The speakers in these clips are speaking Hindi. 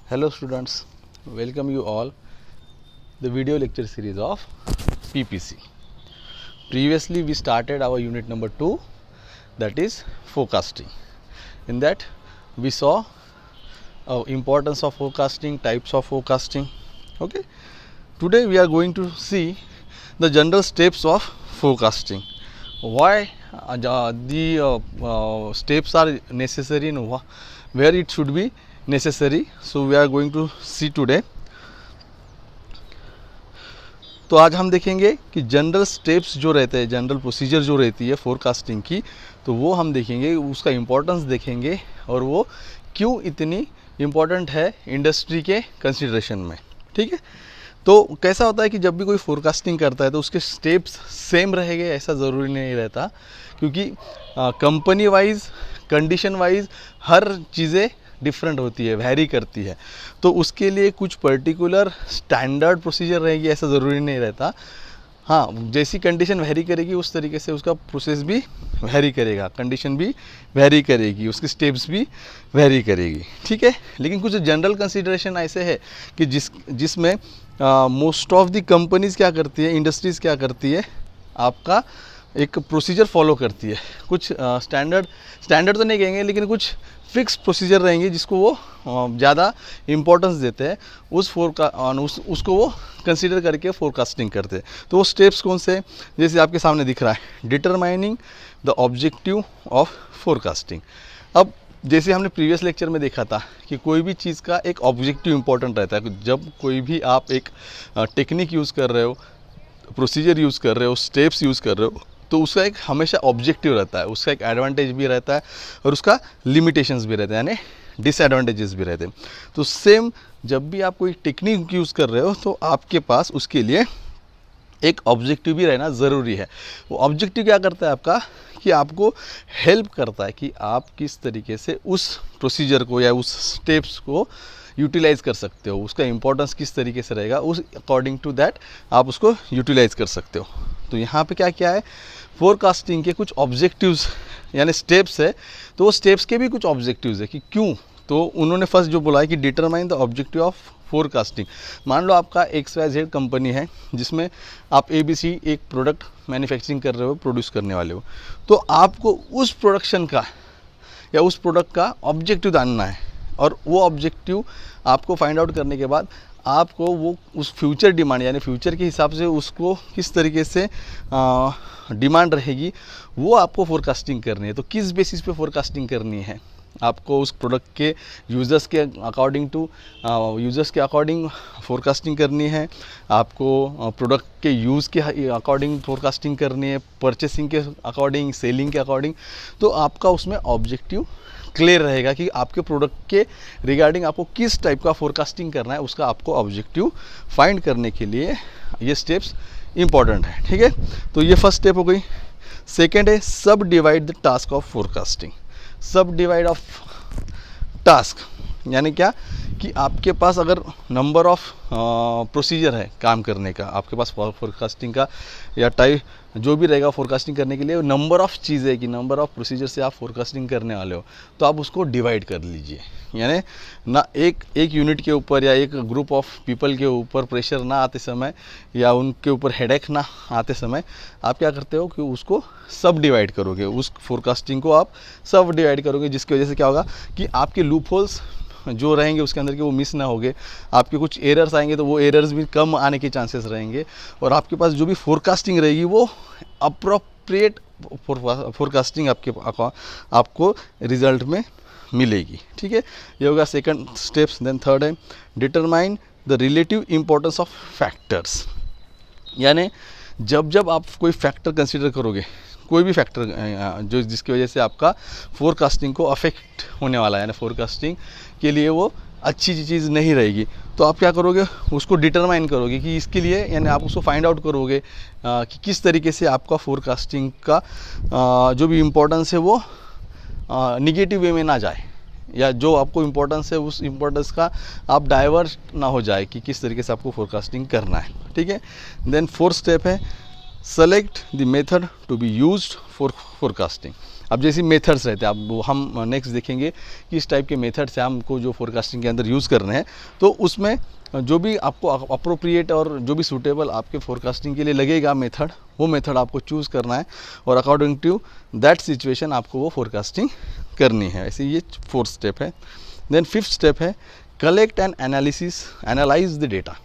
Hello students, welcome you all the video lecture series of PPC. Previously we started our unit number 2, that is forecasting. In that we saw importance of forecasting, types of forecasting. Okay, today we are going to see the general steps of forecasting. Why the steps are necessary and where it should be necessary. So we are going to see today. तो आज हम देखेंगे कि जनरल स्टेप्स जो रहते हैं, जनरल प्रोसीजर जो रहती है फोरकास्टिंग की, तो वो हम देखेंगे, उसका इम्पोर्टेंस देखेंगे और वो क्यों इतनी इम्पोर्टेंट है इंडस्ट्री के कंसिडरेशन में. ठीक है, तो कैसा होता है कि जब भी कोई फोरकास्टिंग करता है तो उसके स्टेप्स सेम रहेंगे ऐसा ज़रूरी नहीं रहता, क्योंकि कंपनी वाइज, कंडीशन वाइज हर चीज़ें डिफरेंट होती है, वैरी करती है. तो उसके लिए कुछ पर्टिकुलर स्टैंडर्ड प्रोसीजर रहेगी ऐसा ज़रूरी नहीं रहता. हाँ, जैसी कंडीशन वैरी करेगी उस तरीके से उसका प्रोसेस भी वैरी करेगा, कंडीशन भी वैरी करेगी, उसकी स्टेप्स भी वैरी करेगी. ठीक है, लेकिन कुछ जनरल कंसिडरेशन ऐसे है कि जिसमें मोस्ट ऑफ द कंपनीज़ क्या करती है, इंडस्ट्रीज़ क्या करती है, आपका एक प्रोसीजर फॉलो करती है. कुछ स्टैंडर्ड तो नहीं कहेंगे, लेकिन कुछ फिक्स प्रोसीजर रहेंगे जिसको वो ज़्यादा इम्पोर्टेंस देते हैं, उसको वो कंसीडर करके फोरकास्टिंग करते हैं. तो वो स्टेप्स कौन से, जैसे आपके सामने दिख रहा है, determining the objective of forecasting. अब जैसे हमने प्रीवियस लेक्चर में देखा था कि कोई भी चीज़ का एक ऑब्जेक्टिव इम्पोर्टेंट रहता है. जब कोई भी आप एक टेक्निक यूज़ कर रहे हो, प्रोसीजर यूज़ कर रहे हो, स्टेप्स यूज़ कर रहे हो, तो उसका एक हमेशा ऑब्जेक्टिव रहता है, उसका एक एडवांटेज भी रहता है और उसका लिमिटेशंस भी रहते हैं, यानी डिसएडवांटेजेस भी रहते हैं. तो सेम जब भी आप कोई टेक्निक यूज़ कर रहे हो तो आपके पास उसके लिए एक ऑब्जेक्टिव भी रहना ज़रूरी है. वो ऑब्जेक्टिव क्या करता है आपका, कि आपको हेल्प करता है कि आप किस तरीके से उस प्रोसीजर को या उस स्टेप्स को यूटिलाइज़ कर सकते हो, उसका इंपॉर्टेंस किस तरीके से रहेगा, उस अकॉर्डिंग टू दैट आप उसको यूटिलाइज़ कर सकते हो. तो यहाँ पे क्या क्या है, फोरकास्टिंग के कुछ ऑब्जेक्टिव्स यानी स्टेप्स है. तो वो स्टेप्स के भी कुछ ऑब्जेक्टिव्स है कि क्यों. तो उन्होंने फर्स्ट जो बोला है कि determine the objective of forecasting. मान लो आपका XYZ कंपनी है जिसमें आप ABC एक प्रोडक्ट मैन्युफैक्चरिंग कर रहे हो, प्रोड्यूस करने वाले हो. तो आपको उस प्रोडक्शन का या उस प्रोडक्ट का ऑब्जेक्टिव जानना है, और वो ऑब्जेक्टिव आपको फाइंड आउट करने के बाद आपको वो उस फ्यूचर डिमांड यानी फ्यूचर के हिसाब से उसको किस तरीके से डिमांड रहेगी वो आपको फोरकास्टिंग करनी है. तो किस बेसिस पे फोरकास्टिंग करनी है, आपको उस प्रोडक्ट के यूज़र्स के अकॉर्डिंग फोरकास्टिंग करनी है, आपको प्रोडक्ट के यूज़ के अकॉर्डिंग फोरकास्टिंग करनी है, परचेसिंग के अकॉर्डिंग, सेलिंग के अकॉर्डिंग. तो आपका उसमें ऑब्जेक्टिव क्लियर रहेगा कि आपके प्रोडक्ट के रिगार्डिंग आपको किस टाइप का फोरकास्टिंग करना है, उसका आपको ऑब्जेक्टिव फाइंड करने के लिए ये स्टेप्स इंपॉर्टेंट है. ठीक है, तो ये फर्स्ट स्टेप हो गई. सेकेंड है सब divide the task of forecasting. सब डिवाइड ऑफ टास्क यानी क्या, कि आपके पास अगर नंबर ऑफ प्रोसीजर है काम करने का, आपके पास फोरकास्टिंग का या टाइप जो भी रहेगा फोरकास्टिंग करने के लिए, नंबर ऑफ चीज़ें कि नंबर ऑफ प्रोसीजर से आप फोरकास्टिंग करने वाले हो, तो आप उसको डिवाइड कर लीजिए. यानी ना एक यूनिट के ऊपर या एक ग्रुप ऑफ पीपल के ऊपर प्रेशर ना आते समय या उनके ऊपर हेडेक ना आते समय आप क्या करते हो कि उसको सब डिवाइड करोगे, उस फोरकास्टिंग को आप सब डिवाइड करोगे, जिसकी वजह से क्या होगा कि आपके लूप होल्स जो रहेंगे उसके अंदर के वो मिस ना होगे, आपके कुछ एरर्स आएंगे तो वो एरर्स भी कम आने के चांसेस रहेंगे, और आपके पास जो भी फोरकास्टिंग रहेगी वो अप्रोप्रिएट फोरकास्टिंग आपको रिजल्ट में मिलेगी. ठीक है, ये होगा सेकंड स्टेप्स. देन थर्ड है determine the relative importance of factors. यानी जब आप कोई फैक्टर कंसिडर करोगे, कोई भी फैक्टर जो जिसकी वजह से आपका फोरकास्टिंग को अफेक्ट होने वाला है, यानी फोरकास्टिंग के लिए वो अच्छी चीज़ नहीं रहेगी, तो आप क्या करोगे, उसको डिटरमाइन करोगे कि इसके लिए, यानी आप उसको फाइंड आउट करोगे कि किस तरीके से आपका फोरकास्टिंग का जो भी इम्पोर्टेंस है वो निगेटिव वे में ना जाए, या जो आपको इम्पोर्टेंस है उस इम्पोर्टेंस का आप डाइवर्ट ना हो जाए कि किस तरीके से आपको फोरकास्टिंग करना है. ठीक है, देन फोर्थ स्टेप है select the method to be used for forecasting. अब जैसे मेथड्स रहते हैं, अब वो हम नेक्स्ट देखेंगे कि इस टाइप के मेथड्स हैं हमको जो फोरकास्टिंग के अंदर यूज़ करने हैं। तो उसमें जो भी आपको अप्रोप्रिएट और जो भी सूटेबल आपके फोरकास्टिंग के लिए लगेगा मेथड, वो मेथड आपको चूज़ करना है और अकॉर्डिंग टू दैट सिचुएशन आपको वो फोरकास्टिंग करनी है। ऐसे ये 4th स्टेप है। देन 5th स्टेप है collect and analyse the data.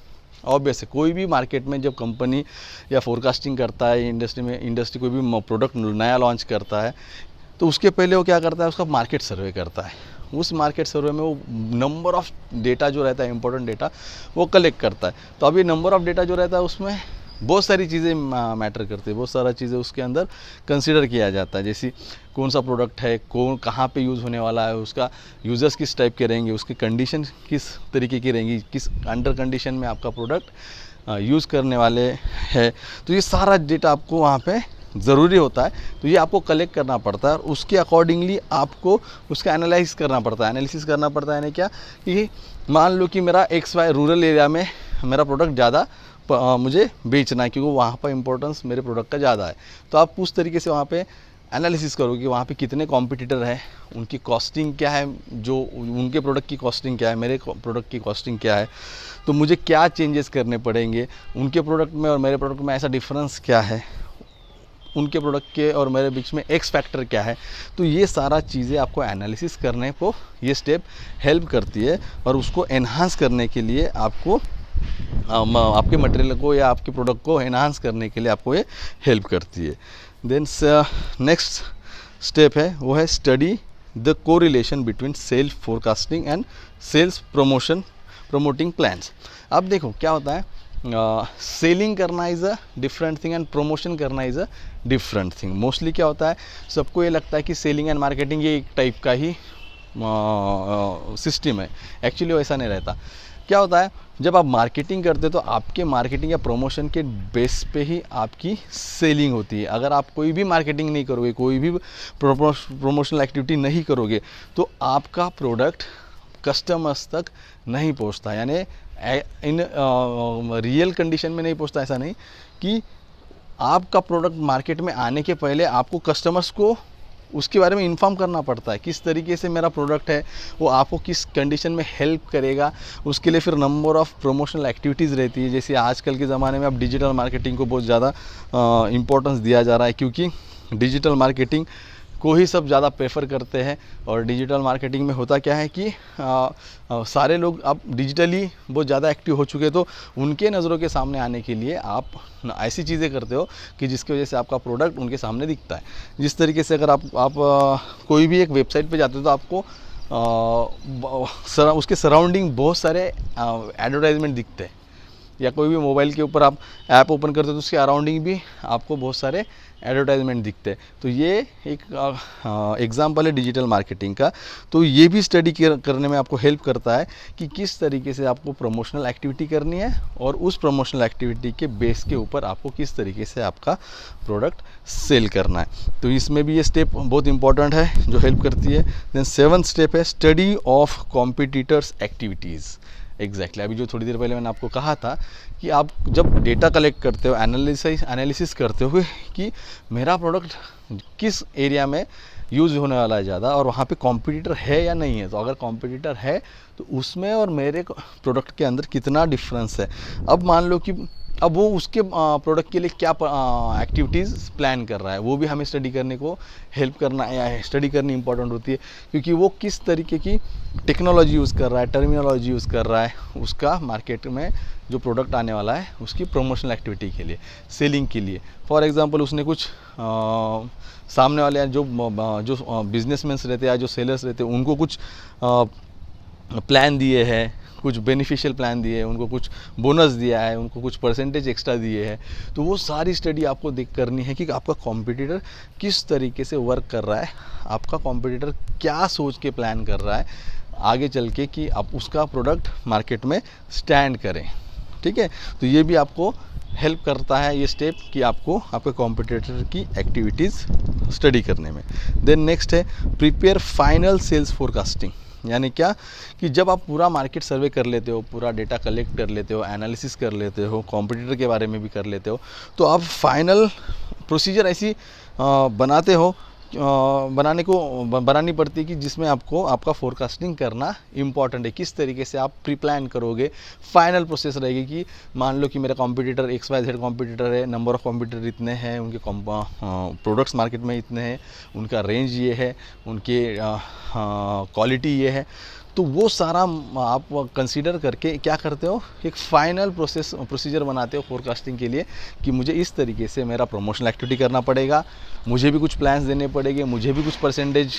Obvious है, कोई भी मार्केट में जब कंपनी या फोरकास्टिंग करता है, इंडस्ट्री कोई भी प्रोडक्ट नया लॉन्च करता है, तो उसके पहले वो क्या करता है, उसका मार्केट सर्वे करता है। उस मार्केट सर्वे में वो नंबर ऑफ़ डेटा जो रहता है, इंपॉर्टेंट डेटा, वो कलेक्ट करता है। तो अब ये नंबर ऑफ़ डेटा जो रहता है उसमें बहुत सारी चीज़ें मैटर करती है, बहुत सारा चीज़ें उसके अंदर कंसिडर किया जाता है। जैसे कौन सा प्रोडक्ट है, कहाँ पे यूज़ होने वाला है, उसका यूज़र्स किस टाइप के रहेंगे, उसकी कंडीशन किस तरीके की रहेंगी, किस अंडर कंडीशन में आपका प्रोडक्ट यूज़ करने वाले हैं। तो ये सारा डेटा आपको वहाँ पे ज़रूरी होता है। तो ये आपको कलेक्ट करना पड़ता है और उसके अकॉर्डिंगली आपको उसका एनालिसिस करना पड़ता है। एनालिसिस करना पड़ता है यानी क्या कि मान लो कि मेरा XY रूरल एरिया में मेरा प्रोडक्ट ज़्यादा मुझे बेचना है, क्योंकि वहाँ पर इंपॉर्टेंस मेरे प्रोडक्ट का ज़्यादा है। तो आप उस तरीके से वहाँ पे एनालिसिस करो कि वहाँ पे कितने कॉम्पिटिटर है, उनकी कॉस्टिंग क्या है, जो उनके प्रोडक्ट की कॉस्टिंग क्या है, मेरे प्रोडक्ट की कॉस्टिंग क्या है, तो मुझे क्या चेंजेस करने पड़ेंगे, उनके प्रोडक्ट में और मेरे प्रोडक्ट में ऐसा डिफरेंस क्या है, उनके प्रोडक्ट के और मेरे बीच में एक्स फैक्टर क्या है। तो ये सारा चीज़ें आपको एनालिसिस करने को ये स्टेप हेल्प करती है और उसको एनहांस करने के लिए आपको आपके मटेरियल को या आपके प्रोडक्ट को एनहांस करने के लिए आपको ये हेल्प करती है। देन नेक्स्ट स्टेप है वो है study the correlation between self forecasting and sales promoting plans. अब देखो क्या होता है, सेलिंग करना is a different thing and promotion करना is a different thing. Mostly क्या होता है, सबको ये लगता है कि सेलिंग एंड मार्केटिंग ये एक टाइप का ही सिस्टम है। एक्चुअली वैसा नहीं रहता। क्या होता है, जब आप मार्केटिंग करते हो तो आपके मार्केटिंग या प्रमोशन के बेस पे ही आपकी सेलिंग होती है। अगर आप कोई भी मार्केटिंग नहीं करोगे, कोई भी प्रमोशनल एक्टिविटी नहीं करोगे, तो आपका प्रोडक्ट कस्टमर्स तक नहीं पहुंचता, यानी इन रियल कंडीशन में नहीं पहुंचता। ऐसा नहीं कि आपका प्रोडक्ट मार्केट में आने के पहले आपको कस्टमर्स को उसके बारे में इन्फॉर्म करना पड़ता है, किस तरीके से मेरा प्रोडक्ट है, वो आपको किस कंडीशन में हेल्प करेगा। उसके लिए फिर नंबर ऑफ़ प्रमोशनल एक्टिविटीज़ रहती है। जैसे आजकल के ज़माने में अब डिजिटल मार्केटिंग को बहुत ज़्यादा इम्पोर्टेंस दिया जा रहा है, क्योंकि डिजिटल मार्केटिंग को ही सब ज़्यादा प्रेफर करते हैं। और डिजिटल मार्केटिंग में होता क्या है कि सारे लोग अब डिजिटली बहुत ज़्यादा एक्टिव हो चुके हैं, तो उनके नज़रों के सामने आने के लिए आप ऐसी चीज़ें करते हो कि जिसकी वजह से आपका प्रोडक्ट उनके सामने दिखता है। जिस तरीके से अगर आप कोई भी एक वेबसाइट पे जाते हो तो आपको उसके सराउंडिंग बहुत सारे एडवर्टाइजमेंट दिखते हैं, या कोई भी मोबाइल के ऊपर आप ऐप ओपन करते हो तो उसके अराउंडिंग भी आपको बहुत सारे एडवर्टाइजमेंट दिखते हैं। तो ये एक एग्जाम्पल है डिजिटल मार्केटिंग का। तो ये भी स्टडी करने में आपको हेल्प करता है कि किस तरीके से आपको प्रमोशनल एक्टिविटी करनी है और उस प्रमोशनल एक्टिविटी के बेस के ऊपर आपको किस तरीके से आपका प्रोडक्ट सेल करना है। तो इसमें भी ये स्टेप बहुत इंपॉर्टेंट है जो हेल्प करती है। देन 7th स्टेप है study of competitors activities. Exactly अभी जो थोड़ी देर पहले मैंने आपको कहा था कि आप जब डेटा कलेक्ट करते हो, एनालिसिस करते हो कि मेरा प्रोडक्ट किस एरिया में यूज़ होने वाला है ज़्यादा और वहाँ पे कॉम्पिटिटर है या नहीं है। तो अगर कॉम्पिटिटर है तो उसमें और मेरे प्रोडक्ट के अंदर कितना डिफरेंस है। अब मान लो कि अब वो उसके प्रोडक्ट के लिए क्या एक्टिविटीज़ प्लान कर रहा है, वो भी हमें स्टडी करने को हेल्प करना है। स्टडी करनी इंपॉर्टेंट होती है, क्योंकि वो किस तरीके की टेक्नोलॉजी यूज़ कर रहा है, टर्मिनोलॉजी यूज़ कर रहा है उसका मार्केट में जो प्रोडक्ट आने वाला है उसकी प्रमोशनल एक्टिविटी के लिए, सेलिंग के लिए। फॉर एग्जांपल उसने कुछ सामने वाले जो बिजनेसमैन्स रहते हैं या जो सेलर्स रहते हैं उनको कुछ प्लान दिए हैं, कुछ बेनिफिशियल प्लान दिए हैं, उनको कुछ बोनस दिया है, उनको कुछ परसेंटेज एक्स्ट्रा दिए हैं। तो वो सारी स्टडी आपको देख करनी है कि आपका कॉम्पिटिटर किस तरीके से वर्क कर रहा है, आपका कॉम्पिटिटर क्या सोच के प्लान कर रहा है आगे चल के कि आप उसका प्रोडक्ट मार्केट में स्टैंड करें। ठीक है, तो ये भी आपको हेल्प करता है ये स्टेप कि आपको आपके कॉम्पिटिटर की एक्टिविटीज़ स्टडी करने में। देन नेक्स्ट है प्रिपेयर फाइनल सेल्स फोरकास्टिंग। यानी क्या कि जब आप पूरा मार्केट सर्वे कर लेते हो, पूरा डेटा कलेक्ट कर लेते हो, एनालिसिस कर लेते हो, कॉम्पिटिटर के बारे में भी कर लेते हो, तो आप फाइनल प्रोसीजर ऐसी बनाते हो बनानी पड़ती है कि जिसमें आपको आपका फोरकास्टिंग करना इम्पॉर्टेंट है। किस तरीके से आप प्री प्लान करोगे, फाइनल प्रोसेस रहेगी कि मान लो कि मेरा कॉम्पिटिटर XYZ कॉम्पिटिटर है, नंबर ऑफ़ कॉम्पिटिटर इतने हैं, उनके प्रोडक्ट्स मार्केट में इतने हैं, उनका रेंज ये है, उनके क्वालिटी ये है। तो वो सारा आप कंसीडर करके क्या करते हो, एक फ़ाइनल प्रोसीजर बनाते हो फोरकास्टिंग के लिए कि मुझे इस तरीके से मेरा प्रमोशनल एक्टिविटी करना पड़ेगा, मुझे भी कुछ प्लान्स देने पड़ेंगे, मुझे भी कुछ परसेंटेज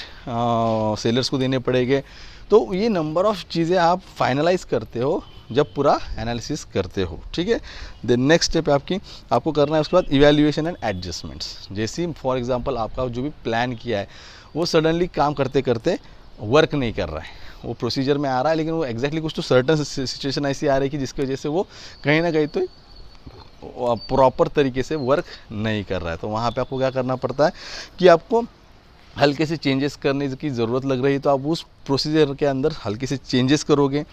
सेलर्स को देने पड़ेंगे। तो ये नंबर ऑफ़ चीज़ें आप फाइनलाइज करते हो जब पूरा एनालिसिस करते हो, ठीक है। देन नेक्स्ट स्टेप आपको करना है उसके बाद इवैल्यूएशन एंड एडजस्टमेंट्स। जैसे फॉर एग्जांपल आपका जो भी प्लान किया है वो सडनली काम करते करते वर्क नहीं कर रहा है, वो प्रोसीजर में आ रहा है लेकिन वो एग्जैक्टली कुछ तो सर्टन सिचुएशन ऐसी आ रही है कि जिसकी वजह से वो कहीं ना कहीं तो प्रॉपर तरीके से वर्क नहीं कर रहा है। तो वहाँ पे आपको क्या करना पड़ता है कि आपको हल्के से चेंजेस करने की ज़रूरत लग रही है, तो आप उस प्रोसीजर के अंदर हल्के से चेंजेस करोगे।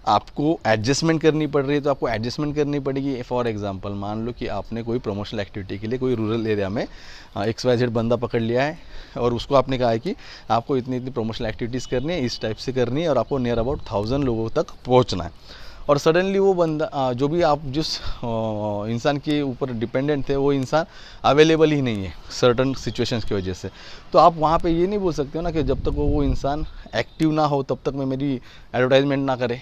आपको एडजस्टमेंट करनी पड़ रही है तो आपको एडजस्टमेंट करनी पड़ेगी। फॉर एग्जांपल मान लो कि आपने कोई प्रमोशनल एक्टिविटी के लिए कोई रूरल एरिया में XYZ बंदा पकड़ लिया है और उसको आपने कहा है कि आपको इतनी इतनी प्रमोशनल एक्टिविटीज़ करनी है, इस टाइप से करनी है और आपको नियर अबाउट 1000 लोगों तक पहुंचना है। और सडनली वो बंदा जो भी आप जिस इंसान के ऊपर डिपेंडेंट थे वो इंसान अवेलेबल ही नहीं है सर्टन सिचुएशंस की वजह से। तो आप वहाँ पे ये नहीं बोल सकते हो ना कि जब तक वो इंसान एक्टिव ना हो तब तक मैं मेरी एडवर्टाइजमेंट ना करे।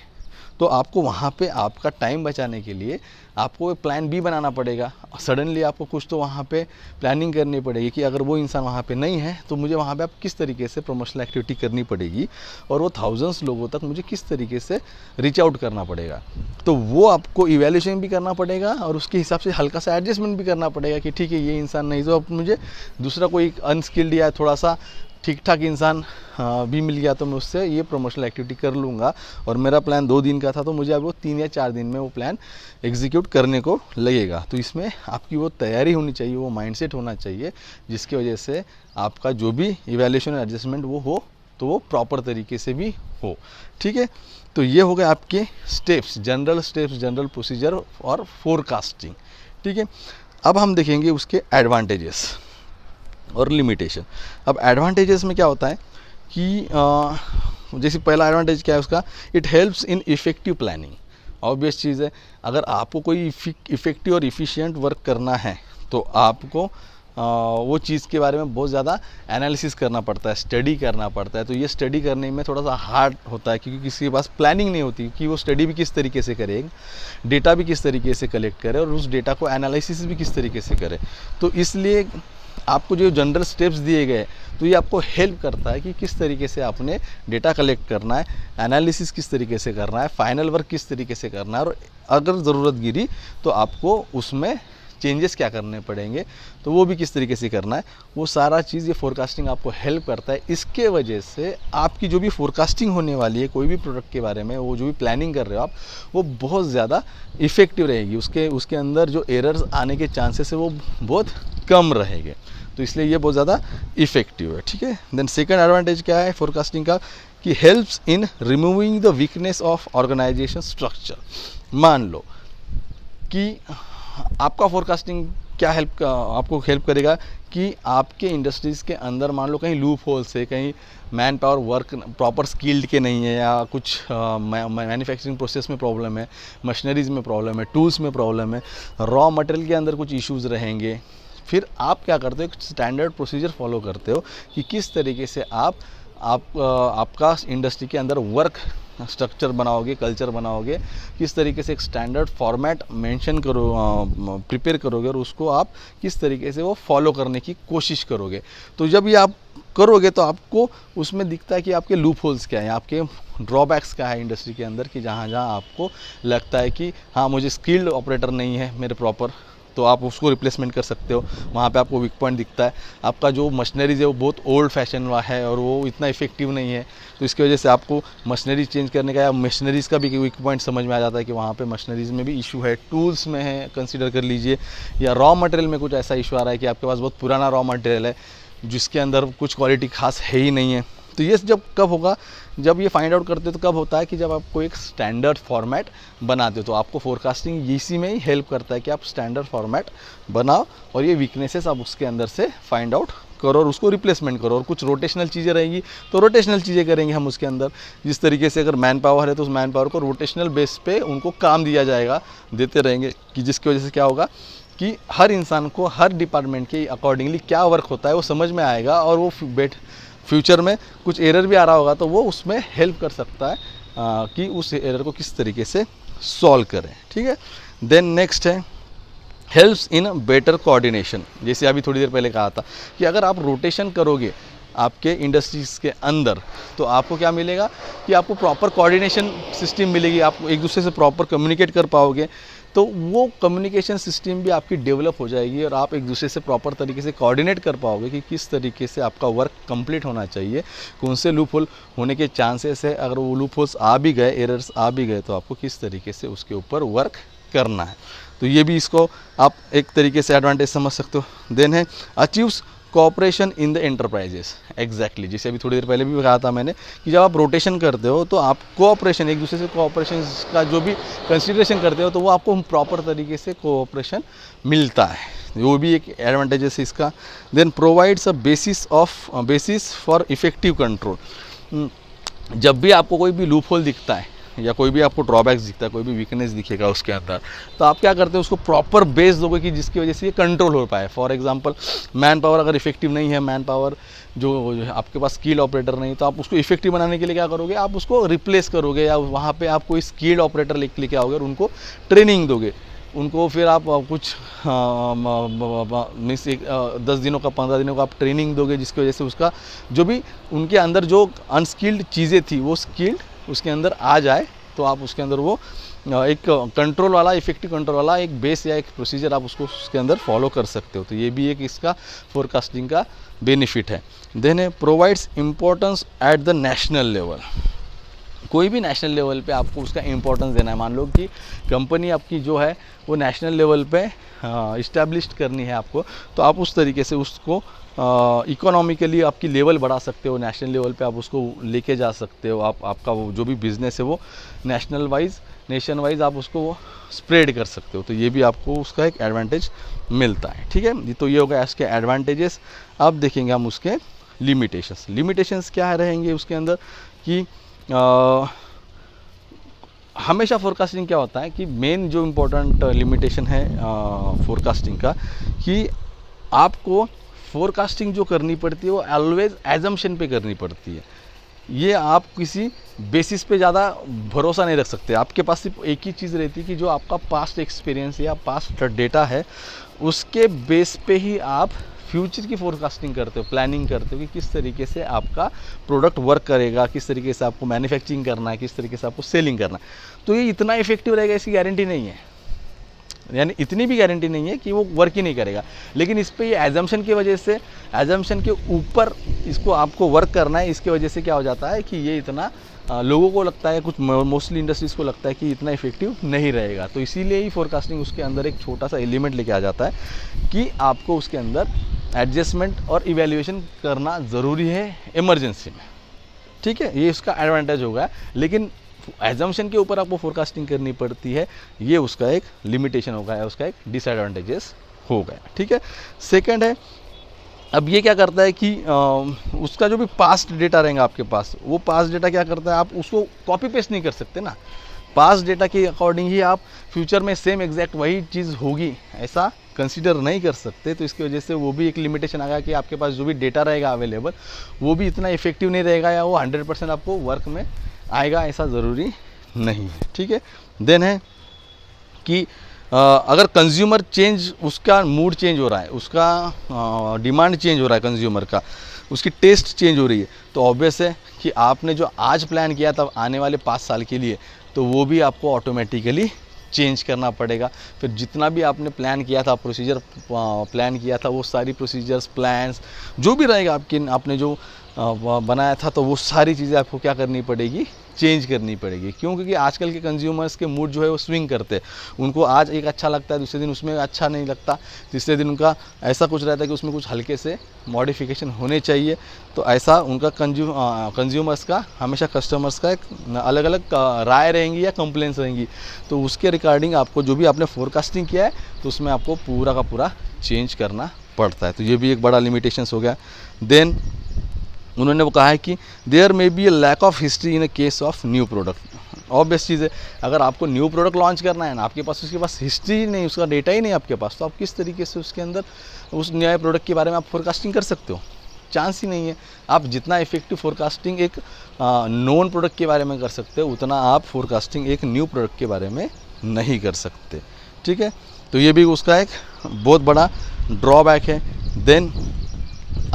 तो आपको वहाँ पे आपका टाइम बचाने के लिए आपको एक प्लान बी बनाना पड़ेगा। सडनली आपको कुछ तो वहाँ पे प्लानिंग करनी पड़ेगी कि अगर वो इंसान वहाँ पे नहीं है तो मुझे वहाँ पे आप किस तरीके से प्रमोशनल एक्टिविटी करनी पड़ेगी और वो थाउजेंड्स लोगों तक मुझे किस तरीके से रीच आउट करना पड़ेगा। तो वो आपको इवैल्यूएशन भी करना पड़ेगा और उसके हिसाब से हल्का सा एडजस्टमेंट भी करना पड़ेगा कि ठीक है ये इंसान नहीं तो अब मुझे दूसरा कोई अनस्किल्ड या थोड़ा सा ठीक ठाक इंसान भी मिल गया तो मैं उससे ये प्रमोशनल एक्टिविटी कर लूँगा। और मेरा प्लान 2 दिन का था तो मुझे अब वो 3 या 4 दिन में वो प्लान एग्जीक्यूट करने को लगेगा। तो इसमें आपकी वो तैयारी होनी चाहिए, वो माइंडसेट होना चाहिए जिसकी वजह से आपका जो भी इवैल्यूएशन और एडजस्टमेंट वो हो तो वो प्रॉपर तरीके से भी हो, ठीक है। तो ये हो गए आपके स्टेप्स, जनरल प्रोसीजर और फोरकास्टिंग, ठीक है। अब हम देखेंगे उसके एडवांटेजेस और लिमिटेशन। अब एडवांटेजेस में क्या होता है कि जैसे पहला एडवांटेज क्या है उसका, it helps in effective planning. Obvious चीज़ है, अगर आपको कोई इफ़ेक्टिव और इफ़िशिएंट वर्क करना है तो आपको वो चीज़ के बारे में बहुत ज़्यादा एनालिसिस करना पड़ता है, स्टडी करना पड़ता है। तो ये स्टडी करने में थोड़ा सा हार्ड होता है क्योंकि किसी के पास प्लानिंग नहीं होती कि वो स्टडी भी किस तरीके से करे, डेटा भी किस तरीके से कलेक्ट करे और उस डेटा को एनालिसिस भी किस तरीके से करे। तो इसलिए आपको जो जनरल स्टेप्स दिए गए तो ये आपको हेल्प करता है कि किस तरीके से आपने डेटा कलेक्ट करना है, एनालिसिस किस तरीके से करना है, फाइनल वर्क किस तरीके से करना है और अगर ज़रूरत गिरी तो आपको उसमें चेंजेस क्या करने पड़ेंगे तो वो भी किस तरीके से करना है। वो सारा चीज़ ये फोरकास्टिंग आपको हेल्प करता है। इसके वजह से आपकी जो भी फोरकास्टिंग होने वाली है कोई भी प्रोडक्ट के बारे में, वो जो भी प्लानिंग कर रहे हो आप, वो बहुत ज़्यादा इफ़ेक्टिव रहेगी। उसके अंदर जो एरर्स आने के चांसेस है वो बहुत कम रहेंगे। तो इसलिए ये बहुत ज़्यादा इफ़ेक्टिव है, ठीक है। देन सेकंड एडवांटेज क्या है फोरकास्टिंग का कि helps in removing the weakness of organisation structure. मान लो कि आपका फोरकास्टिंग क्या आपको हेल्प करेगा कि आपके इंडस्ट्रीज़ के अंदर मान लो कहीं लूप होल्स है, कहीं man power work proper skilled के नहीं है या कुछ मैन्युफैक्चरिंग प्रोसेस में प्रॉब्लम है, मशीनरीज़ में प्रॉब्लम है, टूल्स में प्रॉब्लम है, रॉ मटेरियल के अंदर कुछ इश्यूज़ रहेंगे। फिर आप क्या करते हो, एक स्टैंडर्ड प्रोसीजर फॉलो करते हो कि किस तरीके से आपका इंडस्ट्री के अंदर वर्क स्ट्रक्चर बनाओगे, कल्चर बनाओगे, किस तरीके से एक स्टैंडर्ड फॉर्मेट मेंशन प्रिपेयर करोगे और उसको आप किस तरीके से वो फॉलो करने की कोशिश करोगे। तो जब ये आप करोगे तो आपको उसमें दिखता है कि आपके लूप होल्स क्या हैं, आपके ड्रॉबैक्स क्या है इंडस्ट्री के अंदर कि जहाँ आपको लगता है कि हाँ मुझे स्किल्ड ऑपरेटर नहीं है मेरे प्रॉपर, तो आप उसको रिप्लेसमेंट कर सकते हो। वहाँ पे आपको वीक पॉइंट दिखता है, आपका जो मशीनरीज है वो बहुत ओल्ड फैशन हुआ है और वो इतना इफेक्टिव नहीं है, तो इसकी वजह से आपको मशीनरी चेंज करने का या मशीनरीज़ का भी वीक पॉइंट समझ में आ जाता है कि वहाँ पे मशीनरीज़ में भी इशू है, टूल्स में है कंसिडर कर लीजिए, या रॉ मटेरियल में कुछ ऐसा इशू आ रहा है कि आपके पास बहुत पुराना रॉ मटेरियल है जिसके अंदर कुछ क्वालिटी खास है ही नहीं है। तो ये जब कब होगा, जब ये फाइंड आउट करते हो तो कब होता है कि जब आपको एक स्टैंडर्ड फॉर्मेट बनाते हो। तो आपको फोरकास्टिंग इसी में ही हेल्प करता है कि आप स्टैंडर्ड फॉर्मेट बनाओ और ये वीकनेसेस आप उसके अंदर से फाइंड आउट करो और उसको रिप्लेसमेंट करो, और कुछ रोटेशनल चीज़ें रहेंगी तो रोटेशनल चीज़ें करेंगे हम उसके अंदर। जिस तरीके से अगर मैन पावर है तो उस मैन पावर को रोटेशनल बेस पे उनको काम दिया जाएगा, देते रहेंगे, कि जिसकी वजह से क्या होगा कि हर इंसान को हर डिपार्टमेंट के अकॉर्डिंगली क्या वर्क होता है वो समझ में आएगा, और वो फ्यूचर में कुछ एरर भी आ रहा होगा तो वो उसमें हेल्प कर सकता है कि उस एरर को किस तरीके से सॉल्व करें। ठीक है, देन नेक्स्ट है हेल्प्स इन बेटर कोऑर्डिनेशन। जैसे अभी थोड़ी देर पहले कहा था कि अगर आप रोटेशन करोगे आपके इंडस्ट्रीज़ के अंदर तो आपको क्या मिलेगा कि आपको प्रॉपर कोऑर्डिनेशन सिस्टम मिलेगी, आप एक दूसरे से प्रॉपर कम्युनिकेट कर पाओगे, तो वो कम्युनिकेशन सिस्टम भी आपकी डेवलप हो जाएगी और आप एक दूसरे से प्रॉपर तरीके से कोऑर्डिनेट कर पाओगे कि किस तरीके से आपका वर्क कंप्लीट होना चाहिए, कौन से लूप होल होने के चांसेस है, अगर वो लूप होल्स आ भी गए, एरर्स आ भी गए, तो आपको किस तरीके से उसके ऊपर वर्क करना है। तो ये भी इसको आप एक तरीके से एडवांटेज समझ सकते हो। देन है achieves cooperation in the enterprises. Exactly, जैसे अभी थोड़ी देर पहले भी कहा था मैंने कि जब आप रोटेशन करते हो तो आप कोऑपरेशन, एक दूसरे से कोऑपरेशन का जो भी कंसिडरेशन करते हो तो वो आपको प्रॉपर तरीके से कोऑपरेशन मिलता है, वो भी एक एडवांटेजेस है इसका। Then provides a basis for effective control. जब भी आपको कोई भी लूप होल दिखता है या कोई भी आपको ड्रॉबैक्स दिखता है, कोई भी वीकनेस दिखेगा उसके अंदर, तो आप क्या करते हो उसको प्रॉपर बेस दोगे कि जिसकी वजह से ये कंट्रोल हो पाए। फॉर एग्जांपल मैन पावर अगर इफेक्टिव नहीं है, मैन पावर जो आपके पास स्किल्ड ऑपरेटर नहीं, तो आप उसको इफेक्टिव बनाने के लिए क्या करोगे, आप उसको रिप्लेस करोगे या वहाँ पे आप कोई स्किल्ड ऑपरेटर लेके आओगे और उनको ट्रेनिंग दोगे, उनको फिर आप कुछ मीन्स 10 दिनों का 15 दिनों का आप ट्रेनिंग दोगे, जिसकी वजह से उसका जो भी उनके अंदर जो अनस्किल्ड चीज़ें थी वो स्किल्ड उसके अंदर आ जाए, तो आप उसके अंदर वो एक कंट्रोल वाला, इफेक्टिव कंट्रोल वाला एक बेस या एक प्रोसीजर आप उसको उसके अंदर फॉलो कर सकते हो। तो ये भी एक इसका फोरकास्टिंग का बेनिफिट है। देन है provides importance at the national level. कोई भी नेशनल लेवल पे आपको उसका इम्पोर्टेंस देना है। मान लो कि कंपनी आपकी जो है वो नेशनल लेवल पे इस्टेब्लिश करनी है आपको, तो आप उस तरीके से उसको इकोनॉमिकली आपकी लेवल बढ़ा सकते हो, नेशनल लेवल पे आप उसको लेके जा सकते हो। आप आपका वो जो भी बिज़नेस है वो नेशन वाइज आप उसको वो स्प्रेड कर सकते हो। तो ये भी आपको उसका एक एडवांटेज मिलता है। ठीक है, तो ये हो गया इसके एडवांटेजेस। अब देखेंगे हम उसके लिमिटेशंस क्या रहेंगे उसके अंदर कि हमेशा फोरकास्टिंग क्या होता है कि मेन जो इम्पोर्टेंट लिमिटेशन है फोरकास्टिंग का, कि आपको फोरकास्टिंग जो करनी पड़ती है वो ऑलवेज एजम्पशन पे करनी पड़ती है। ये आप किसी बेसिस पे ज़्यादा भरोसा नहीं रख सकते। आपके पास सिर्फ एक ही चीज़ रहती है कि जो आपका पास्ट एक्सपीरियंस या पास्ट डेटा है उसके बेस पे ही आप फ्यूचर की फोरकास्टिंग करते हो, प्लानिंग करते हो कि किस तरीके से आपका प्रोडक्ट वर्क करेगा, किस तरीके से आपको मैन्युफैक्चरिंग करना है, किस तरीके से आपको सेलिंग करना है। तो ये इतना इफेक्टिव रहेगा इसकी गारंटी नहीं है, यानी इतनी भी गारंटी नहीं है कि वो वर्क ही नहीं करेगा, लेकिन इस पे ये एजम्पशन की वजह से, एजम्पशन के ऊपर इसको आपको वर्क करना है, इसकी वजह से क्या हो जाता है कि ये इतना लोगों को लगता है, कुछ मोस्टली इंडस्ट्रीज़ को लगता है कि इतना इफेक्टिव नहीं रहेगा। तो इसीलिए ही फोरकास्टिंग उसके अंदर एक छोटा सा एलिमेंट लेके आ जाता है कि आपको उसके अंदर एडजस्टमेंट और इवैल्यूएशन करना ज़रूरी है इमरजेंसी में। ठीक है, ये उसका एडवांटेज होगा, लेकिन एजम्पशन के ऊपर आपको फोरकास्टिंग करनी पड़ती है, ये उसका एक लिमिटेशन होगा, उसका एक डिसएडवांटेजेस हो गया। ठीक है, सेकंड है, अब ये क्या करता है कि उसका जो भी पास्ट डेटा रहेगा आपके पास, वो पास्ट डेटा क्या करता है, आप उसको कॉपी पेस्ट नहीं कर सकते ना। पास्ट डेटा के अकॉर्डिंग ही आप फ्यूचर में सेम एग्जैक्ट वही चीज़ होगी ऐसा कंसीडर नहीं कर सकते। तो इसकी वजह से वो भी एक लिमिटेशन आ गया कि आपके पास जो भी डेटा रहेगा अवेलेबल वो भी इतना इफेक्टिव नहीं रहेगा या वो 100% आपको वर्क में आएगा, ऐसा ज़रूरी नहीं है। ठीक है, देन है कि अगर कंज्यूमर चेंज, उसका मूड चेंज हो रहा है, उसका डिमांड चेंज हो रहा है कंज्यूमर का, उसकी टेस्ट चेंज हो रही है, तो ऑब्वियस है कि आपने जो आज प्लान किया था आने वाले 5 साल के लिए, तो वो भी आपको ऑटोमेटिकली चेंज करना पड़ेगा। फिर जितना भी आपने प्लान किया था, प्रोसीजर प्लान किया था, वो सारी प्रोसीजर्स, प्लान्स जो भी रहेगा आपने जो बनाया था, तो वो सारी चीज़ें आपको क्या करनी पड़ेगी, चेंज करनी पड़ेगी। क्यों? क्योंकि आजकल के कंज्यूमर्स के मूड जो है वो स्विंग करते हैं। उनको आज एक अच्छा लगता है, दूसरे दिन उसमें अच्छा नहीं लगता, तीसरे दिन उनका ऐसा कुछ रहता है कि उसमें कुछ हल्के से मॉडिफिकेशन होने चाहिए। तो ऐसा उनका कंज्यूमर्स का, हमेशा कस्टमर्स का एक अलग अलग राय रहेंगी या कंप्लेंट्स रहेंगी। तो उसके रिगार्डिंग आपको जो भी आपने फोरकास्टिंग किया है तो उसमें आपको पूरा का पूरा चेंज करना पड़ता है। तो ये भी एक बड़ा लिमिटेशंस हो गया। देन उन्होंने वो कहा है कि there may be a lack of history in a case of new product. Obvious चीज़ है, अगर आपको न्यू प्रोडक्ट लॉन्च करना है ना, आपके पास उसके पास हिस्ट्री नहीं, उसका डेटा ही नहीं आपके पास, तो आप किस तरीके से उसके अंदर उस नए प्रोडक्ट के बारे में आप फोरकास्टिंग कर सकते हो? चांस ही नहीं है। आप जितना इफेक्टिव फोरकास्टिंग एक नॉन प्रोडक्ट के बारे में कर सकते हो, उतना आप फोरकास्टिंग एक न्यू प्रोडक्ट के बारे में नहीं कर सकते। ठीक है, तो ये भी उसका एक बहुत बड़ा ड्रॉबैक है। देन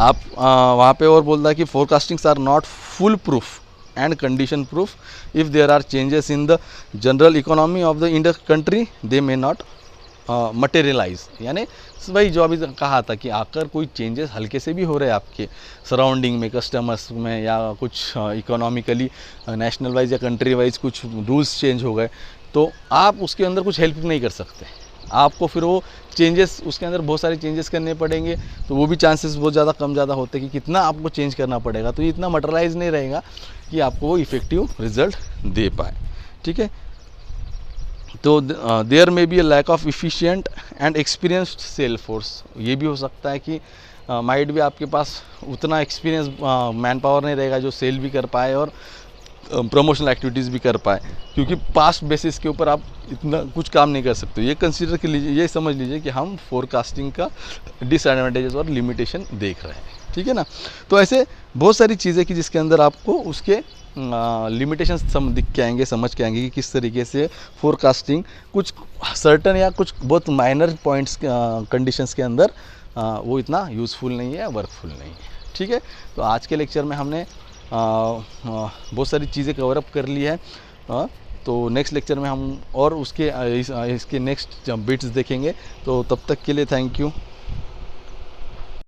आप वहाँ पे और बोलता है कि forecastings are not full proof and condition proof, if there are changes in the general economy of the in the country they may not materialise. यानी वही जो अभी कहा था कि आकर कोई चेंजेस हल्के से भी हो रहे हैं आपके सराउंडिंग में, कस्टमर्स में, या कुछ इकोनॉमिकली नेशनल वाइज या कंट्री वाइज कुछ रूल्स चेंज हो गए, तो आप उसके अंदर कुछ हेल्प नहीं कर सकते। आपको फिर वो चेंजेस, उसके अंदर बहुत सारे चेंजेस करने पड़ेंगे, तो वो भी चांसेस बहुत ज़्यादा कम ज़्यादा होते हैं कि कितना आपको चेंज करना पड़ेगा, तो ये इतना मटेरियलाइज नहीं रहेगा कि आपको वो इफ़ेक्टिव रिजल्ट दे पाए। ठीक है, तो there may be a lack of efficient and experienced sale force. ये भी हो सकता है कि माइट भी आपके पास उतना एक्सपीरियंस मैन पावर नहीं रहेगा जो सेल भी कर पाए और प्रमोशनल एक्टिविटीज़ भी कर पाए, क्योंकि पास्ट बेसिस के ऊपर आप इतना कुछ काम नहीं कर सकते। ये कंसीडर कर लीजिए, ये समझ लीजिए कि हम फोरकास्टिंग का डिसएडवांटेजेस और लिमिटेशन देख रहे हैं। ठीक है ना, तो ऐसे बहुत सारी चीज़ें कि जिसके अंदर आपको उसके लिमिटेशंस दिख के आएंगे, समझ के आएंगे कि किस तरीके से फोरकास्टिंग कुछ सर्टन या कुछ बहुत माइनर पॉइंट्स कंडीशंस के अंदर वो इतना यूज़फुल नहीं है, वर्कफुल नहीं है। ठीक है, तो आज के लेक्चर में हमने बहुत सारी चीज़ें कवर अप कर ली है। तो नेक्स्ट लेक्चर में हम और उसके इसके नेक्स्ट बिट्स देखेंगे। तो तब तक के लिए थैंक यू।